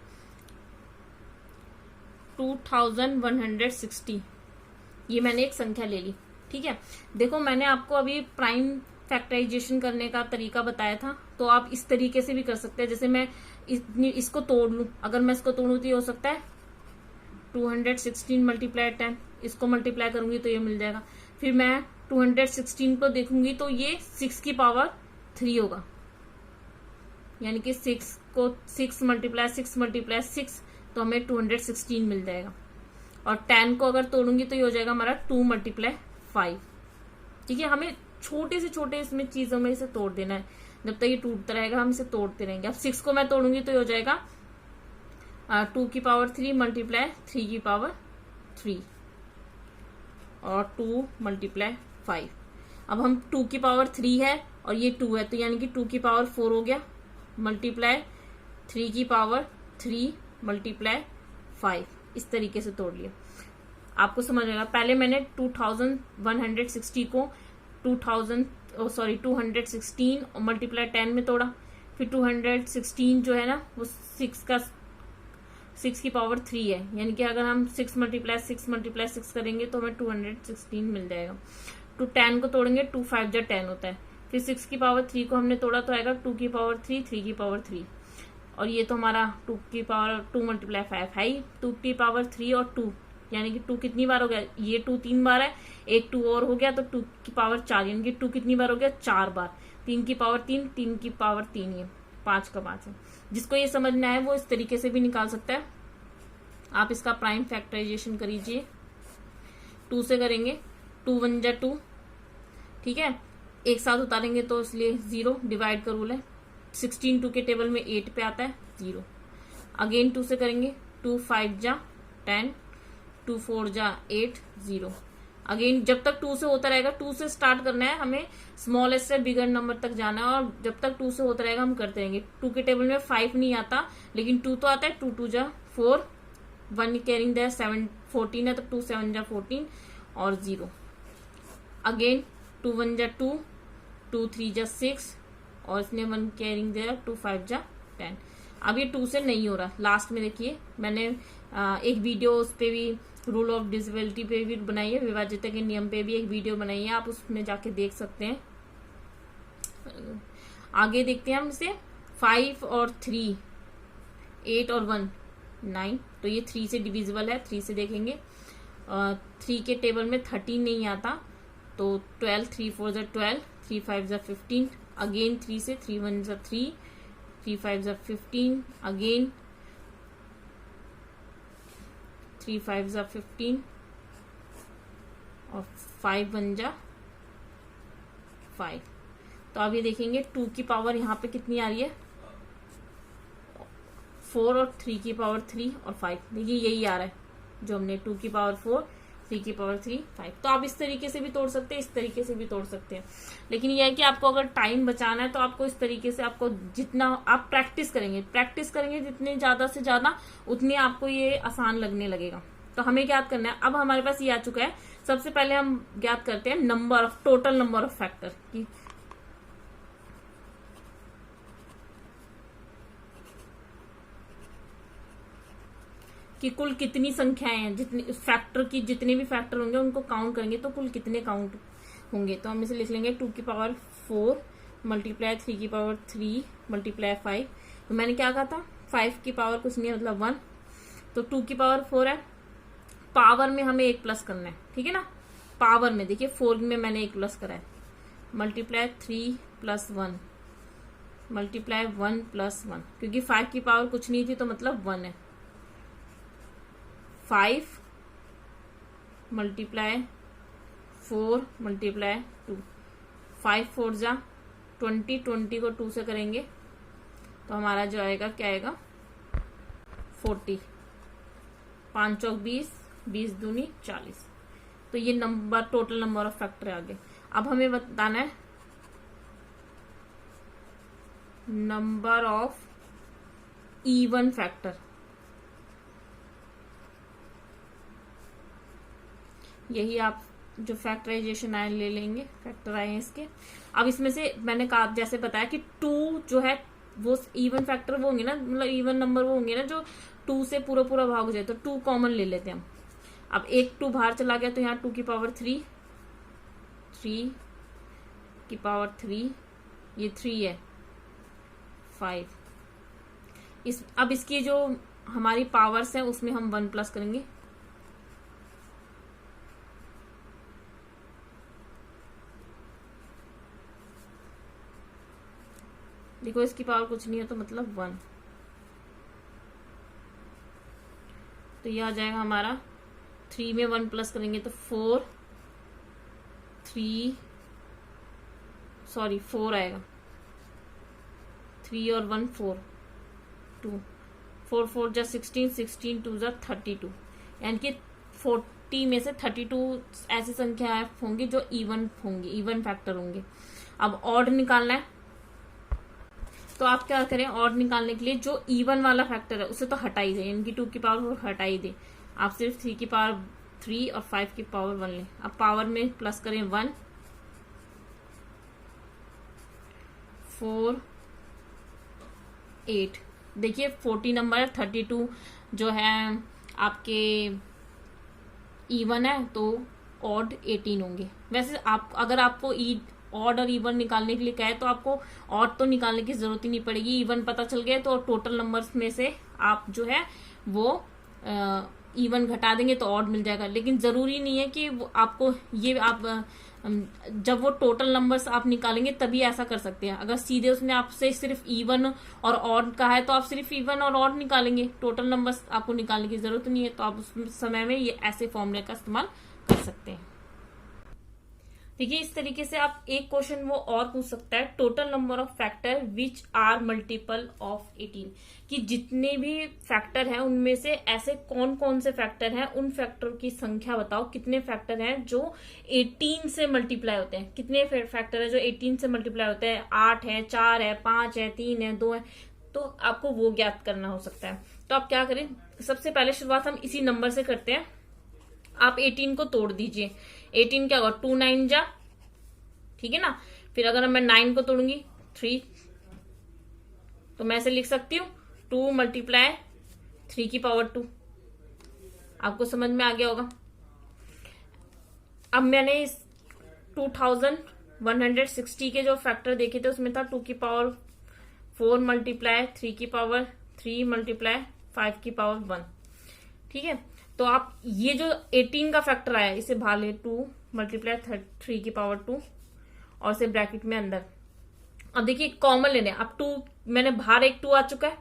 A: 2160, ये मैंने एक संख्या ले ली। ठीक है, देखो मैंने आपको अभी प्राइम फैक्टराइजेशन करने का तरीका बताया था, तो आप इस तरीके से भी कर सकते हैं। जैसे मैं इसको तोड़ लूं, अगर मैं इसको तोड़ूं तो ये हो सकता है 216 मल्टीप्लाई 10, इसको मल्टीप्लाई करूंगी तो ये मिल जाएगा। फिर मैं 216 को देखूंगी तो ये 6 की पावर 3 होगा, यानी कि 6 को 6 मल्टीप्लाई 6 तो हमें 216 मिल जाएगा। और 10 को अगर तोड़ूंगी तो ये हो जाएगा हमारा 2 मल्टीप्लाई 5। ठीक है, हमें छोटे से छोटे इसमें चीजों में इसे तोड़ देना है, जब तक ये टूटता रहेगा हम इसे तोड़ते रहेंगे। अब 6 को मैं तोड़ूंगी तो ये हो जाएगा 2 की पावर 3 मल्टीप्लाई 3 की पावर 3 और 2 मल्टीप्लाई 5। अब हम 2 की पावर 3 है और ये 2 है तो यानी कि 2 की पावर 4 हो गया, मल्टीप्लाई 3 की पावर 3 मल्टीप्लाई 5, इस तरीके से तोड़ लिया। आपको समझ आएगा। पहले मैंने 2160 को 216 और मल्टीप्लाई 10 में तोड़ा, फिर 216 जो है ना वो 6 की पावर 3 है, यानी कि अगर हम 6 मल्टीप्लाई 6 करेंगे तो हमें 216 मिल जाएगा। 10 को तोड़ेंगे 2 5 जा 10 होता है, फिर 6 की पावर 3 को हमने तोड़ा तो आएगा 2 की पावर 3 3 की पावर 3, और ये तो हमारा 2 की पावर 2 मल्टीप्लाई 5 है, 2 की पावर 3 और 2, यानी कि 2 कितनी बार हो गया, ये 2 3 बार है, एक 2 और हो गया तो 2 की पावर 4, यानी कि 2 कितनी बार हो गया 4 बार, 3 की पावर 3 3 की पावर 3, ये 5 का 5 है। जिसको ये समझना है वो इस तरीके से भी निकाल सकता है। आप इसका प्राइम फैक्टराइजेशन करीजिए, 2 से करेंगे, 2 1 जा 2, ठीक है, एक साथ उतारेंगे तो इसलिए 0, डिवाइड का रूल है, 16 2 के टेबल में 8 पे आता है 0। अगेन 2 से करेंगे, 2 5 जा 10, 2 4 जा 8 0। अगेन जब तक 2 से होता रहेगा, 2 से स्टार्ट करना है हमें, स्मॉलेस्ट से बिगर नंबर तक जाना है, और जब तक 2 से होता रहेगा हम करते रहेंगे। 2 के टेबल में 5 नहीं आता लेकिन 2 तो आता है, 2 2 जा 4, 1 कैरिंग दैट 7 14 है तो 2 7 जा 14 और 0। अगेन 2 1 जा 2, 2 3 जा 6 और इसने 1 कैरिंग दैट 2 5 जा 10। अब ये 2 से नहीं हो रहा। लास्ट में देखिए मैंने एक वीडियो उस पे भी, रूल ऑफ डिविजिबिलिटी पे भी बनाई है, विभाज्यता के नियम पे भी एक वीडियो बनाई है, आप उसमें जाके देख सकते हैं। आगे देखते हैं हम इसे। 5 और 3, 8 और 1 9, तो ये 3 से डिविजिबल है, 3 से देखेंगे। 3 के टेबल में 13 नहीं आता, तो 12, 3 4 ज़ा 12, 3 5 ज़ा 15, अगेन 3 से, 3 1 ज़ा 3, 3 5 ज़ा 15, अगेन 3 5 ज़ा 15 और 5 1 ज़ा 5। तो अब ये देखेंगे 2 की पावर यहाँ पे कितनी आ रही है, 4 और 3 की पावर 3 और 5। देखिए यही आ रहा है जो हमने 2 की पावर 4, 3 की पावर 3, 5। तो आप इस तरीके से भी तोड़ सकते हैं, इस तरीके से भी तोड़ सकते हैं। लेकिन यह है कि आपको अगर टाइम बचाना है तो आपको इस तरीके से, आपको जितना आप प्रैक्टिस करेंगे जितने ज्यादा से ज्यादा, उतनी आपको ये आसान लगने लगेगा। तो हमें ज्ञात करना है। अब हमारे पास ये आ चुका है। सबसे पहले हम ज्ञात करते हैं टोटल नंबर ऑफ फैक्टर कि कुल कितनी संख्याएं हैं, जितनी फैक्टर की, जितने भी फैक्टर होंगे उनको काउंट करेंगे तो कुल कितने काउंट होंगे। तो हम इसे लिख लेंगे 2 की पावर 4 मल्टीप्लाई 3 की पावर 3 मल्टीप्लाई 5। तो मैंने क्या कहा था, 5 की पावर कुछ नहीं है, मतलब 1। तो 2 की पावर 4 है, पावर में हमें 1 प्लस करना है, ठीक है ना। पावर में देखिए 4 में मैंने 1 प्लस करा है, मल्टीप्लाई 3 प्लस 1 मल्टीप्लाई 1 प्लस 1, क्योंकि 5 की पावर कुछ नहीं थी तो मतलब 1 है। 5 मल्टीप्लाई 4 मल्टीप्लाई 2, 5 4 जा 20, 20 को 2 से करेंगे तो हमारा जो आएगा क्या आएगा, 40। 5 चौक 20, 20 दूनी 40। तो ये number, total number of factor है। आगे अब हमें बताना है नंबर ऑफ इवन फैक्टर। यही आप जो फैक्टराइजेशन आए ले लेंगे, फैक्टर आए हैं इसके। अब इसमें से मैंने कहा, जैसे बताया कि 2 जो है वो इवन फैक्टर वो होंगे ना, मतलब इवन नंबर वो होंगे ना जो 2 से पूरा पूरा भाग हो जाए, तो 2 कॉमन ले लेते हैं हम। अब एक 2 बाहर चला गया तो यहाँ 2 की पावर 3, 3 की पावर 3, ये 3 है 5। अब इसकी जो हमारी पावर्स हैं उसमें हम 1 प्लस करेंगे, देखो इसकी पावर कुछ नहीं है तो मतलब 1। तो ये आ जाएगा हमारा, 3 में 1 प्लस करेंगे तो 4 आएगा। 3 और 1 4, 2 4 4 जा 16, 16 2 जा 32। यानी कि 40 में से 32 ऐसी संख्या होंगी जो इवन होंगी, इवन फैक्टर होंगे। अब ऑड निकालना है तो आप क्या करें, ऑड निकालने के लिए जो इवन वाला फैक्टर है उसे तो हटा ही दे, इनकी 2 की पावर हटा ही दे। आप सिर्फ 3 की पावर 3 और 5 की पावर 1 लें। अब पावर में प्लस करें 1, 4 8। देखिए 40 नंबर है, 32 जो है आपके इवन है, तो ऑड 18 होंगे। वैसे आप अगर आपको ऑड और इवन निकालने के लिए कहे तो आपको ऑड तो निकालने की जरूरत ही नहीं पड़ेगी, इवन पता चल गया तो टोटल नंबर्स में से आप जो है वो इवन घटा देंगे तो ऑड मिल जाएगा। लेकिन जरूरी नहीं है कि वो आपको ये आप जब वो टोटल नंबर्स आप निकालेंगे तभी ऐसा कर सकते हैं। अगर सीधे उसने आपसे सिर्फ इवन और ऑड कहा है तो आप सिर्फ इवन और ऑड निकालेंगे, टोटल नंबर्स आपको निकालने की जरूरत नहीं है। तो आप उस समय में ये ऐसे फॉर्मूले का इस्तेमाल कर सकते हैं। देखिए इस तरीके से आप एक क्वेश्चन वो और पूछ सकता है, total number of factor which are multiple of 18, कि जितने भी फैक्टर हैं उनमें से ऐसे कौन कौन से फैक्टर हैं, उन फैक्टर की संख्या बताओ, कितने फैक्टर हैं जो 18 से मल्टीप्लाई होते हैं, कितने फैक्टर है जो 18 से मल्टीप्लाई होते हैं। 8 है, 4 है, 5 है, 3 है, 2 है, तो आपको वो ज्ञात करना हो सकता है। तो आप क्या करें, सबसे पहले शुरुआत हम इसी नंबर से करते हैं। आप 18 को तोड़ दीजिए। 18 क्या होगा, 2 9 जा, ठीक है ना। फिर अगर मैं 9 को तोड़ूंगी 3, तो मैं ऐसे लिख सकती हूँ 2 मल्टीप्लाई 3 की पावर 2। आपको समझ में आ गया होगा। अब मैंने इस 2160 के जो फैक्टर देखे थे उसमें था 2 की पावर 4 मल्टीप्लाई 3 की पावर 3 मल्टीप्लाई 5 की पावर 1। ठीक है, तो आप ये जो 18 का फैक्टर आया इसे बाहर ले, 2 मल्टीप्लाई 3 की पावर 2 और से ब्रैकेट में अंदर। अब देखिए कॉमन लेने, अब 2 मैंने बाहर एक 2 आ चुका है,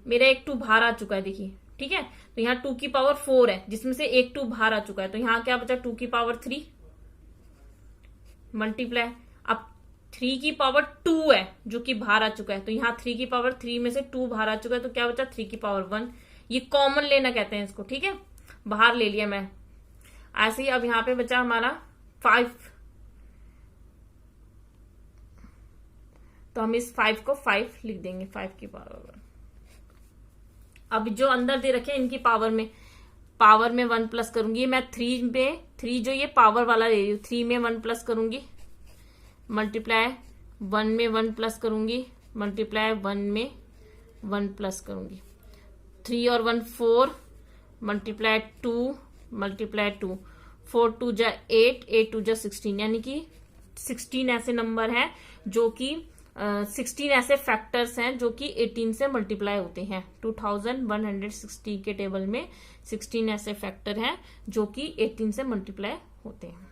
A: मेरा एक 2 बाहर आ चुका है देखिए। ठीक है, तो यहाँ 2 की पावर 4 है जिसमें से एक 2 बाहर आ चुका है, तो यहाँ क्या बचा 2 की पावर 3 मल्टीप्लाई, अब 3 की पावर 2 है जो कि बाहर आ चुका है, तो यहाँ 3 की पावर 3 में से 2 बाहर आ चुका है, तो क्या बचा 3 की पावर 1। ये कॉमन लेना कहते हैं इसको। ठीक है, बाहर ले लिया मैं ऐसे ही। अब यहाँ पे बचा हमारा 5, तो हम इस 5 को 5 लिख देंगे, 5 की पावर 1। अब जो अंदर दे रखे इनकी पावर में 1 प्लस करूंगी मैं, 3 में 3 जो ये पावर वाला ले रही हूँ, 3 में 1 प्लस करूंगी, मल्टीप्लाई 1 में 1 प्लस करूंगी, मल्टीप्लाई 1 में 1 प्लस करूंगी, 3 और 1 4 मल्टीप्लाई 2 मल्टीप्लाई 2, 4 2 जा 8, 8 2 जा 16, यानी कि 16 ऐसे नंबर हैं जो कि 16 ऐसे फैक्टर्स हैं जो कि 18 से मल्टीप्लाई होते हैं। 2160 के टेबल में 16 ऐसे फैक्टर हैं जो कि 18 से मल्टीप्लाई होते हैं।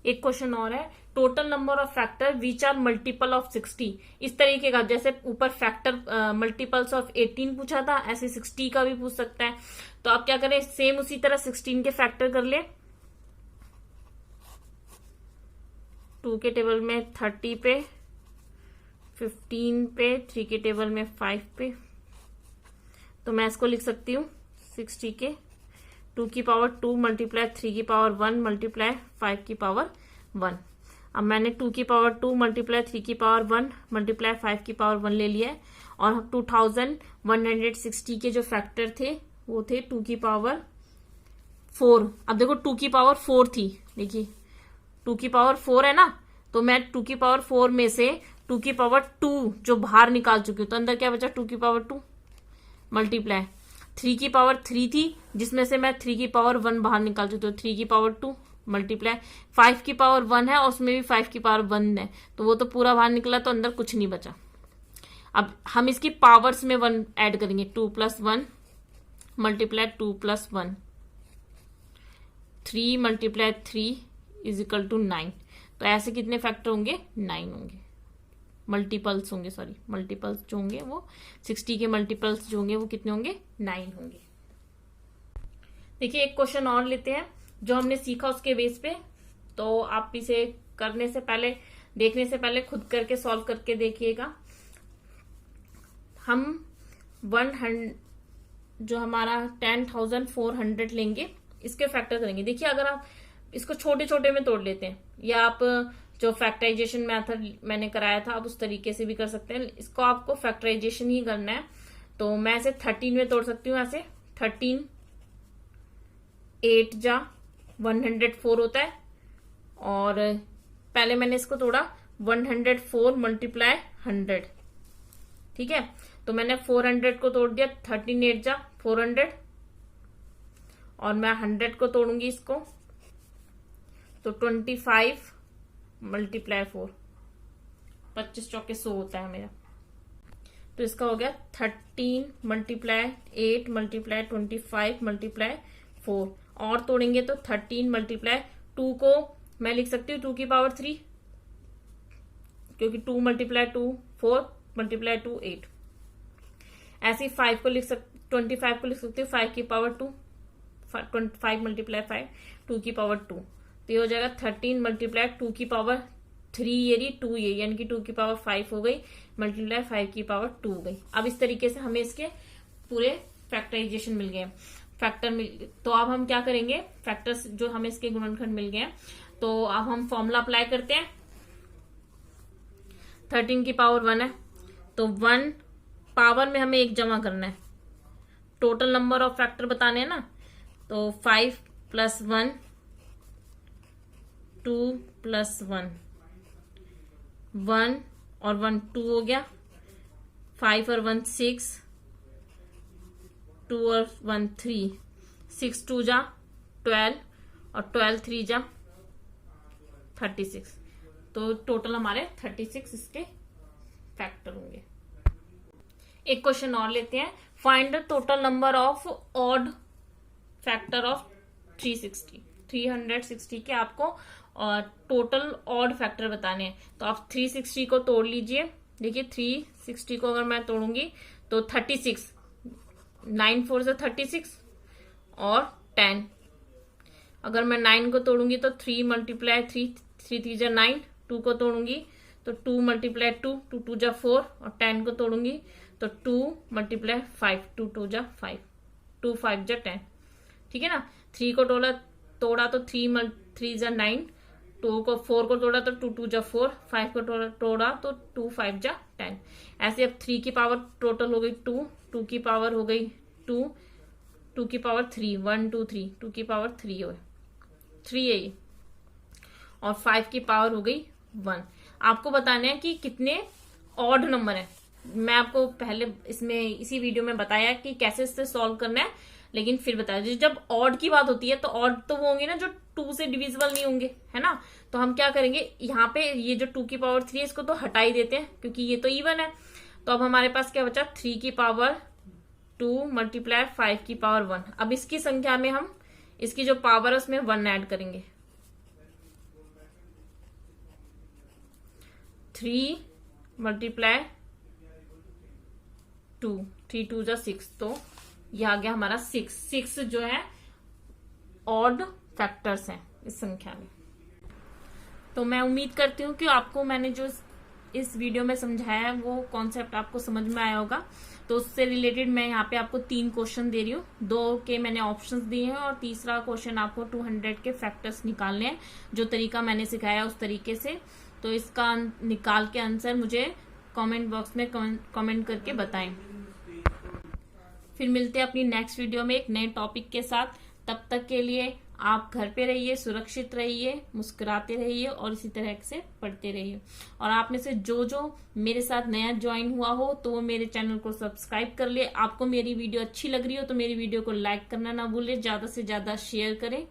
A: एक क्वेश्चन और है, total number of factor which are multiple of 60। इस तरीके का, जैसे ऊपर फैक्टर मल्टीपल्स ऑफ 18 पूछा था, ऐसे 60 का भी पूछ सकता है। तो आप क्या करें, सेम उसी तरह 16 के फैक्टर कर ले। 2 के टेबल में 30 पे, 15 पे, 3 के टेबल में 5 पे, तो मैं इसको लिख सकती हूँ 60 के 2 की पावर 2 मल्टीप्लाई 3 की पावर 1 मल्टीप्लाई 5 की पावर 1। अब मैंने 2 की पावर 2 मल्टीप्लाई 3 की पावर 1 मल्टीप्लाई 5 की पावर 1 ले लिया है। और 2160 के जो फैक्टर थे वो थे 2 की पावर 4। अब देखो 2 की पावर 4 थी, देखिए 2 की पावर 4 है ना, तो मैं 2 की पावर 4 में से 2 की पावर 2 जो बाहर निकाल चुकी हूँ, तो अंदर क्या बचा 2 की पावर 2 मल्टीप्लाई 3 की पावर 3 थी जिसमें से मैं 3 की पावर 1 बाहर निकाल चुकी हूँ, 3 की पावर 2 मल्टीप्लाई 5 की पावर 1 है और उसमें भी 5 की पावर 1 है, तो वो तो पूरा बाहर निकला, तो अंदर कुछ नहीं बचा। अब हम इसकी पावर्स में 1 ऐड करेंगे, 2 + 1 मल्टीप्लाई 2 + 1, 3 मल्टीप्लाई 3 = 9। तो ऐसे कितने फैक्टर होंगे, 9 होंगे, मल्टीपल्स होंगे, सॉरी मल्टीपल्स जो होंगे वो 60 के मल्टीपल्स जो होंगे वो कितने होंगे, 9 होंगे। देखिए एक क्वेश्चन और लेते हैं जो हमने सीखा उसके बेस पे। तो आप इसे करने से पहले, देखने से पहले खुद करके सॉल्व करके देखिएगा। हम 100 जो हमारा 10,400 लेंगे, इसके फैक्टर करेंगे। देखिए अगर आप इसको छोटे छोटे में तोड़ लेते हैं, या आप जो फैक्टराइजेशन मेथड मैंने कराया था आप उस तरीके से भी कर सकते हैं। इसको आपको फैक्टराइजेशन ही करना है, तो मैं इसे 13 में तोड़ सकती हूँ। ऐसे 13 8 जा 104 होता है, और पहले मैंने इसको तोड़ा 104 मल्टीप्लाई 100। ठीक है, तो मैंने 400 को तोड़ दिया, 13 8 जा 400, और मैं 100 को तोड़ूंगी इसको, तो 25 मल्टीप्लाई 4, 25 चौके 100 होता है मेरा। तो इसका हो गया 13 मल्टीप्लाई 8 मल्टीप्लाई 25 मल्टीप्लाई 4। और तोड़ेंगे तो 13 मल्टीप्लाई 2 को मैं लिख सकती हूँ 2 की पावर 3, क्योंकि 2 मल्टीप्लाई 2 4 मल्टीप्लाई 2 8। ऐसे ही 25 को लिख सकती हूँ 5 की पावर 2, 5 मल्टीप्लाई 5 2 की पावर 2। तो ये हो जाएगा 13 मल्टीप्लाई 2 की पावर 3 ये रही 2 ये, यानी कि 2 की पावर 5 हो गई, मल्टीप्लाई 5 की पावर 2 हो गई। अब इस तरीके से हमें इसके पूरे फैक्टराइजेशन मिल गए, तो अब हम क्या करेंगे, फैक्टर्स जो हमें इसके गुणनखंड मिल गए, तो अब हम फॉर्मूला अप्लाई करते हैं। 13 की पावर 1 है, तो 1 पावर में हमें 1 जमा करना है, टोटल नंबर ऑफ फैक्टर बताने हैं ना, तो 5 + 1 2 + 1 1 और 1 2 हो गया, 5 और 1 6, 2 और 1 3, 6 2 जा 12 और 12 3 जा 36। तो टोटल हमारे 36 इसके फैक्टर होंगे। एक क्वेश्चन और लेते हैं। Find the total number of odd factor of 360 के आपको टोटल ऑड फैक्टर बताने हैं। तो आप 360 को तोड़ लीजिए। देखिए 360 को अगर मैं तोड़ूंगी तो 36, 9 4 से 36 और 10। अगर मैं 9 को तोड़ूंगी तो 3 मल्टीप्लाई 3 3 जा 9। 2 को तोड़ूंगी तो 2 मल्टीप्लाई 2 2 2 जा 4 और 10 को तोड़ूंगी तो 2 मल्टीप्लाई 5 2 2 जा 5, 2 5 जा 10। ठीक है ना। 3 को तोड़ा तो 3 जा 9, 2 को 4 को तोड़ा तो 2 2 जा 4, 5 को तोड़ा तो 2 5 जा 10। ऐसे अब 3 की पावर टोटल हो गई 2, 2 की पावर हो गई 2, 2 की पावर 3, 1 2 3, 2 की पावर 3 हो 3 है ये, और 5 की पावर हो गई 1। आपको बताना है कि कितने ऑड नंबर है। मैं आपको पहले इसमें इसी वीडियो में बताया कि कैसे इससे सॉल्व करना है, लेकिन फिर बताया जब ऑड की बात होती है तो ऑड तो वो होंगे ना जो 2 से डिविजिबल नहीं होंगे, है ना। तो हम क्या करेंगे, यहाँ पे ये जो 2 की पावर 3 है इसको तो हटा ही देते हैं क्योंकि ये तो इवन है। तो अब हमारे पास क्या बचा, 3 की पावर 2 मल्टीप्लाई 5 की पावर 1। अब इसकी संख्या में हम इसकी जो पावर है उसमें 1 ऐड करेंगे। 3 मल्टीप्लाई 2, 3 2 जा 6, तो ये आ गया हमारा 6 जो है ऑड फैक्टर्स हैं इस संख्या में। तो मैं उम्मीद करती हूँ कि आपको मैंने जो इस वीडियो में समझाया है वो कॉन्सेप्ट आपको समझ में आया होगा। तो उससे रिलेटेड मैं यहाँ पे आपको 3 क्वेश्चन दे रही हूँ, 2 के मैंने ऑप्शंस दिए हैं और तीसरा क्वेश्चन आपको 200 के फैक्टर्स निकालने हैं जो तरीका मैंने सिखाया उस तरीके से। तो इसका निकाल के आंसर मुझे कमेंट बॉक्स में कमेंट करके बताएं। फिर मिलते हैं अपनी नेक्स्ट वीडियो में एक नए टॉपिक के साथ। तब तक के लिए आप घर पे रहिए, सुरक्षित रहिए, मुस्कुराते रहिए और इसी तरह से पढ़ते रहिए। और आप में से जो मेरे साथ नया ज्वाइन हुआ हो तो वो मेरे चैनल को सब्सक्राइब कर ले। आपको मेरी वीडियो अच्छी लग रही हो तो मेरी वीडियो को लाइक करना ना भूले, ज्यादा से ज्यादा शेयर करें।